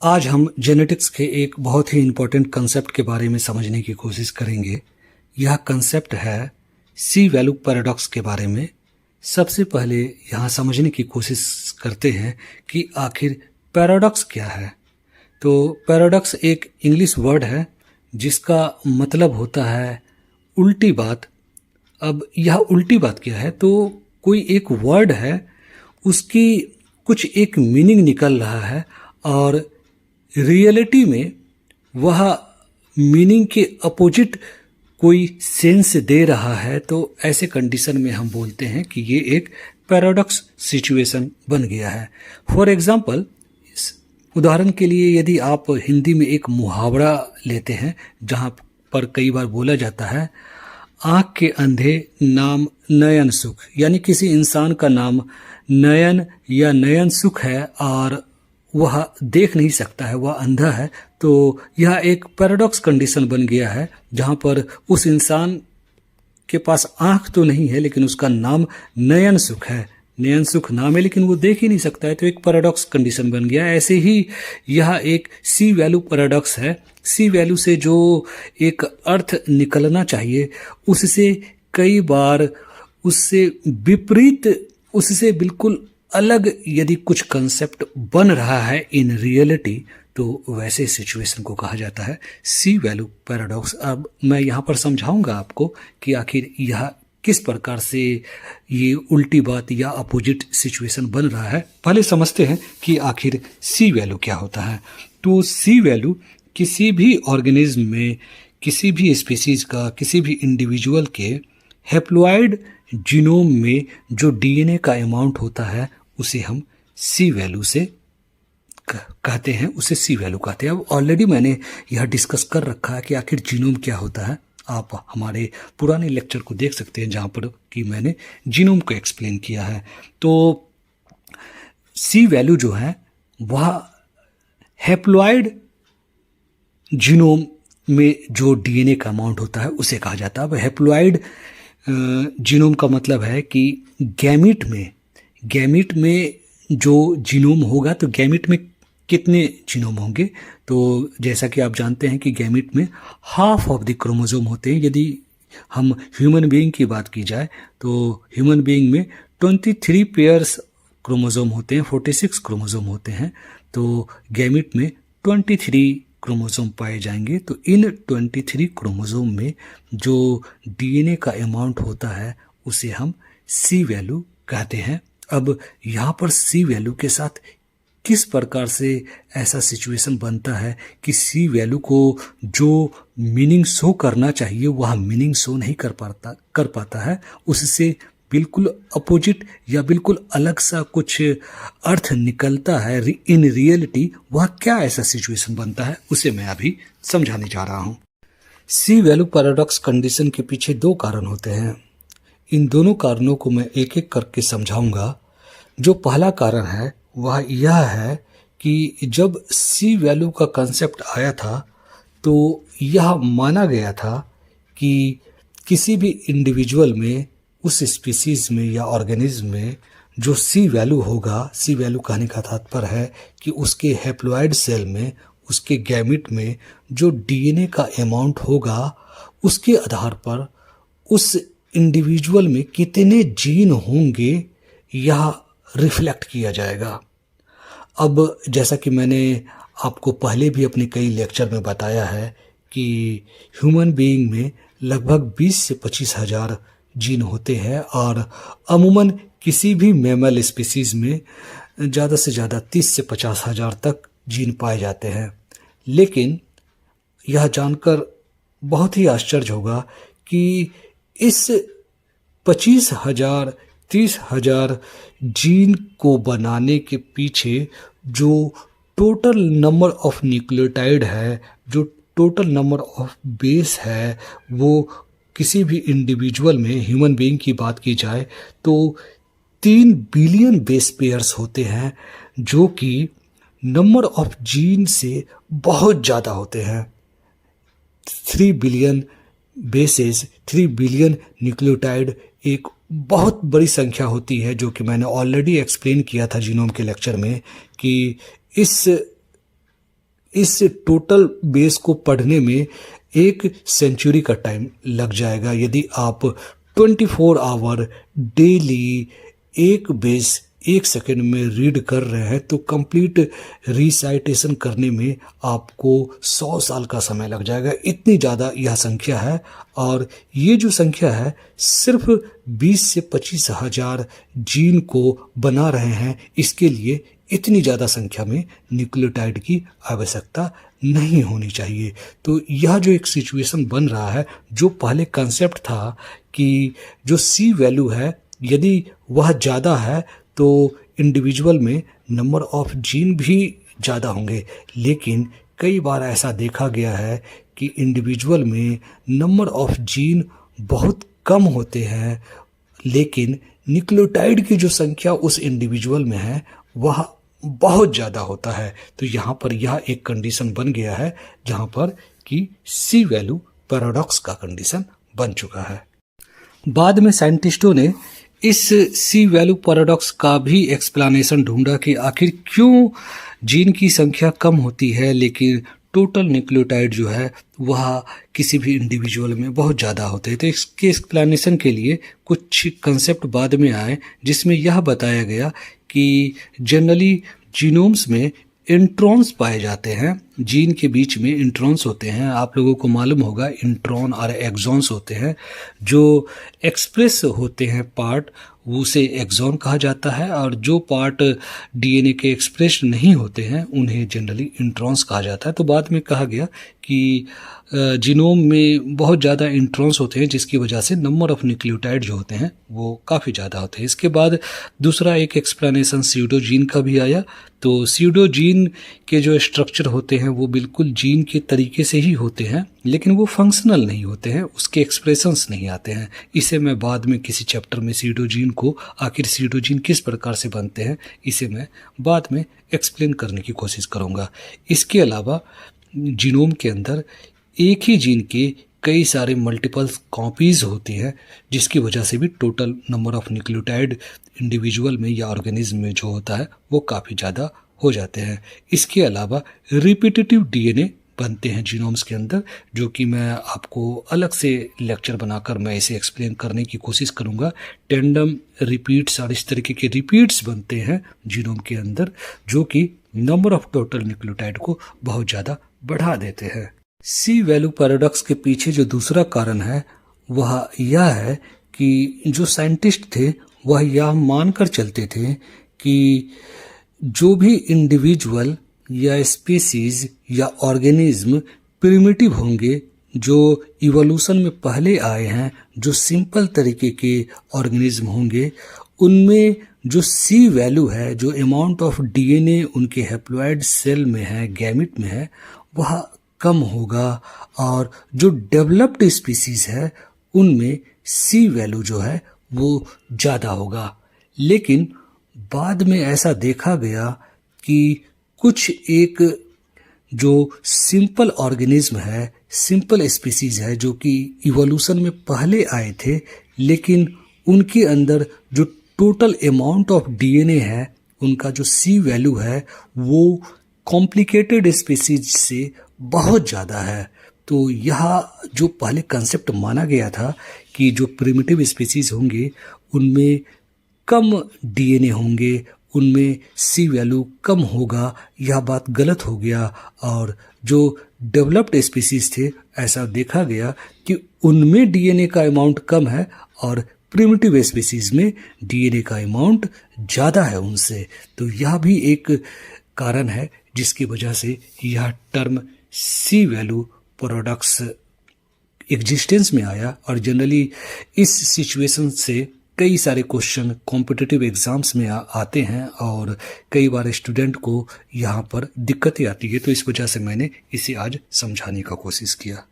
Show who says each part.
Speaker 1: आज हम जेनेटिक्स के एक बहुत ही इम्पोर्टेंट कंसेप्ट के बारे में समझने की कोशिश करेंगे। यह कंसेप्ट है सी वैल्यू पैराडॉक्स के बारे में। सबसे पहले यहाँ समझने की कोशिश करते हैं कि आखिर पैराडॉक्स क्या है। तो पैराडॉक्स एक इंग्लिश वर्ड है जिसका मतलब होता है उल्टी बात। अब यह उल्टी बात क्या है? तो कोई एक वर्ड है, उसकी कुछ एक मीनिंग निकल रहा है और रियलिटी में वह मीनिंग के अपोजिट कोई सेंस दे रहा है। तो ऐसे कंडीशन में हम बोलते हैं कि ये एक पैराडॉक्स सिचुएशन बन गया है। फॉर एग्जाम्पल, उदाहरण के लिए यदि आप हिंदी में एक मुहावरा लेते हैं जहाँ पर कई बार बोला जाता है आँख के अंधे नाम नयन सुख, यानी किसी इंसान का नाम नयन या नयन सुख है और वह देख नहीं सकता है, वह अंधा है। तो यह एक पैराडॉक्स कंडीशन बन गया है जहाँ पर उस इंसान के पास आँख तो नहीं है लेकिन उसका नाम नयन सुख है, नयन सुख नाम है, लेकिन वो देख ही नहीं सकता है। तो एक पैराडॉक्स कंडीशन बन गया। ऐसे ही यह एक सी वैल्यू पैराडॉक्स है। सी वैल्यू से जो एक अर्थ निकलना चाहिए उससे कई बार उससे विपरीत, उससे बिल्कुल अलग यदि कुछ कंसेप्ट बन रहा है इन रियलिटी, तो वैसे सिचुएशन को कहा जाता है सी वैल्यू पैराडॉक्स। अब मैं यहाँ पर समझाऊंगा आपको कि आखिर यह किस प्रकार से ये उल्टी बात या अपोजिट सिचुएशन बन रहा है। पहले समझते हैं कि आखिर सी वैल्यू क्या होता है। तो सी वैल्यू किसी भी ऑर्गेनिज्म में, किसी भी स्पीसीज का, किसी भी इंडिविजुअल के हैप्लॉइड जीनोम में जो डीएनए का अमाउंट होता है उसे हम सी वैल्यू से कहते हैं, उसे सी वैल्यू कहते हैं। अब ऑलरेडी मैंने यह डिस्कस कर रखा है कि आखिर जीनोम क्या होता है। आप हमारे पुराने लेक्चर को देख सकते हैं जहाँ पर कि मैंने जीनोम को एक्सप्लेन किया है। तो सी वैल्यू जो है वह हैप्लॉइड जीनोम में जो डीएनए का अमाउंट होता है उसे कहा जाता है। अब हैप्लॉइड जीनोम का मतलब है कि गैमीट में जो जीनोम होगा, तो गैमीट में कितने जीनोम होंगे। तो जैसा कि आप जानते हैं कि गैमीट में हाफ ऑफ द क्रोमोसोम होते हैं। यदि हम ह्यूमन बीइंग की बात की जाए तो ह्यूमन बीइंग में 23 पेयर्स क्रोमोसोम होते हैं, 46 क्रोमोसोम होते हैं। तो गैमीट में 23 क्रोमोसोम पाए जाएंगे। तो इन 23 क्रोमोसोम में जो डीएनए का अमाउंट होता है उसे हम सी वैल्यू कहते हैं। अब यहाँ पर सी वैल्यू के साथ किस प्रकार से ऐसा सिचुएशन बनता है कि सी वैल्यू को जो मीनिंग शो करना चाहिए वह मीनिंग शो नहीं कर पाता है, उससे बिल्कुल अपोजिट या बिल्कुल अलग सा कुछ अर्थ निकलता है इन रियलिटी। वह क्या ऐसा सिचुएशन बनता है उसे मैं अभी समझाने जा रहा हूँ। सी वैल्यू पैराडॉक्स कंडीशन के पीछे दो कारण होते हैं। इन दोनों कारणों को मैं एक एक करके समझाऊंगा। जो पहला कारण है वह यह है कि जब सी वैल्यू का कंसेप्ट आया था तो यह माना गया था कि किसी भी इंडिविजुअल में, उस स्पीसीज में या ऑर्गेनिज्म में जो सी वैल्यू होगा, सी वैल्यू कहने का तात्पर्य है कि उसके हैप्लॉइड सेल में, उसके गैमिट में जो डीएनए का अमाउंट होगा उसके आधार पर उस इंडिविजुअल में कितने जीन होंगे यह रिफ्लेक्ट किया जाएगा। अब जैसा कि मैंने आपको पहले भी अपने कई लेक्चर में बताया है कि ह्यूमन बीइंग में लगभग 20 से 25 हज़ार जीन होते हैं और अमूमन किसी भी मैमल स्पीसीज में ज़्यादा से ज़्यादा 30 से 50 हज़ार तक जीन पाए जाते हैं। लेकिन यह जानकर बहुत ही आश्चर्य होगा कि इस 25,000 30,000 जीन को बनाने के पीछे जो टोटल नंबर ऑफ न्यूक्लियोटाइड है, जो टोटल नंबर ऑफ बेस है, वो किसी भी इंडिविजुअल में, ह्यूमन बीइंग की बात की जाए तो 3 बिलियन बेस पेयर्स होते हैं, जो कि नंबर ऑफ जीन से बहुत ज़्यादा होते हैं। 3 बिलियन बेसेस, 3 बिलियन न्यूक्लियोटाइड एक बहुत बड़ी संख्या होती है, जो कि मैंने ऑलरेडी एक्सप्लेन किया था जीनोम के लेक्चर में कि इस इस टोटल बेस को पढ़ने में 1 सेंचुरी का टाइम लग जाएगा। यदि आप 24 आवर डेली एक बेस 1 सेकंड में रीड कर रहे हैं तो कंप्लीट रिसाइटेशन करने में आपको 100 साल का समय लग जाएगा। इतनी ज़्यादा यह संख्या है, और ये जो संख्या है सिर्फ 20 से 25 हजार जीन को बना रहे हैं। इसके लिए इतनी ज़्यादा संख्या में न्यूक्लियोटाइड की आवश्यकता नहीं होनी चाहिए। तो यह जो एक सिचुएशन बन रहा है, जो पहले कंसेप्ट था कि जो सी वैल्यू है यदि वह ज़्यादा है तो इंडिविजुअल में नंबर ऑफ जीन भी ज़्यादा होंगे, लेकिन कई बार ऐसा देखा गया है कि इंडिविजुअल में नंबर ऑफ जीन बहुत कम होते हैं, लेकिन न्यूक्लियोटाइड की जो संख्या उस इंडिविजुअल में है वह बहुत ज़्यादा होता है। तो यहाँ पर यह एक कंडीशन बन गया है जहाँ पर कि सी वैल्यू पैराडॉक्स का कंडीशन बन चुका है। बाद में साइंटिस्टों ने इस सी वैल्यू पैराडॉक्स का भी एक्सप्लेनेशन ढूंढा कि आखिर क्यों जीन की संख्या कम होती है लेकिन टोटल न्यूक्लियोटाइड जो है वह किसी भी इंडिविजुअल में बहुत ज़्यादा होते हैं। तो इसके एक्सप्लेनेशन के लिए कुछ कंसेप्ट बाद में आए, जिसमें यह बताया गया कि जनरली जीनोम्स में इंट्रॉन्स पाए जाते हैं। जीन के बीच में इंट्रॉन्स होते हैं, आप लोगों को मालूम होगा इंट्रॉन और एक्सॉन्स होते हैं। जो एक्सप्रेस होते हैं पार्ट उसे एक्सॉन कहा जाता है, और जो पार्ट डीएनए के एक्सप्रेस नहीं होते हैं उन्हें जनरली इंट्रॉन्स कहा जाता है। तो बाद में कहा गया कि जीनोम में बहुत ज़्यादा इंट्रॉन्स होते हैं, जिसकी वजह से नंबर ऑफ न्यूक्लियोटाइड जो होते हैं वो काफ़ी ज़्यादा होते हैं। इसके बाद दूसरा एक एक्सप्लेनेशन स्यूडोजीन का भी आया। तो स्यूडोजीन के जो स्ट्रक्चर होते हैं वो बिल्कुल जीन के तरीके से ही होते हैं, लेकिन वो फंक्शनल नहीं होते हैं, उसके एक्सप्रेशंस नहीं आते हैं। इसे मैं बाद में किसी चैप्टर में स्यूडोजीन को, आखिर स्यूडोजीन किस प्रकार से बनते हैं, इसे मैं बाद में एक्सप्लेन करने की कोशिश करूँगा। इसके अलावा जीनोम के अंदर एक ही जीन के कई सारे मल्टीपल कॉपीज़ होती हैं, जिसकी वजह से भी total number of nucleotide individual में या ऑर्गेनिज्म में जो होता है वो काफ़ी ज़्यादा हो जाते हैं। इसके अलावा रिपीटेटिव डीएनए बनते हैं जीनोम्स के अंदर, जो कि मैं आपको अलग से लेक्चर बनाकर मैं इसे एक्सप्लेन करने की कोशिश करूँगा। टेंडम रिपीट्स और इस तरीके के रिपीट्स बनते हैं जीनोम के अंदर, जो कि नंबर ऑफ टोटल न्यूक्लियोटाइड को बहुत ज़्यादा बढ़ा देते हैं। सी वैल्यू पैराडॉक्स के पीछे जो दूसरा कारण है वह यह है कि जो साइंटिस्ट थे वह यह मानकर चलते थे कि जो भी इंडिविजुअल या स्पीसीज या ऑर्गेनिज्म प्रिमिटिव होंगे, जो इवोल्यूशन में पहले आए हैं, जो सिंपल तरीके के ऑर्गेनिज्म होंगे, उनमें जो सी वैल्यू है, जो अमाउंट ऑफ डीएनए उनके हैप्लॉइड सेल में है, गैमिट में है, वह कम होगा, और जो डेवलप्ड स्पीसीज है उनमें सी वैल्यू जो है वो ज़्यादा होगा। लेकिन बाद में ऐसा देखा गया कि कुछ एक जो सिंपल ऑर्गेनिज्म है, सिंपल स्पीसीज है, जो कि इवोल्यूशन में पहले आए थे, लेकिन उनके अंदर जो टोटल अमाउंट ऑफ डीएनए है, उनका जो सी वैल्यू है वो कॉम्प्लिकेटेड स्पीसीज से बहुत ज़्यादा है। तो यह जो पहले कंसेप्ट माना गया था कि जो प्रिमिटिव स्पीसीज होंगे उनमें कम डीएनए होंगे, उनमें सी वैल्यू कम होगा, यह बात गलत हो गया। और जो डेवलप्ड स्पीसीज थे, ऐसा देखा गया कि उनमें डीएनए का अमाउंट कम है और प्रिमिटिव स्पीसीज में डीएनए का अमाउंट ज़्यादा है उनसे। तो यह भी एक कारण है जिसकी वजह से यह टर्म सी वैल्यू पैराडॉक्स एग्जिस्टेंस में आया। और जनरली इस सिचुएशन से कई सारे क्वेश्चन कॉम्पिटिटिव एग्जाम्स में आते हैं, और कई बार स्टूडेंट को यहाँ पर दिक्कतें आती है। तो इस वजह से मैंने इसे आज समझाने का कोशिश किया।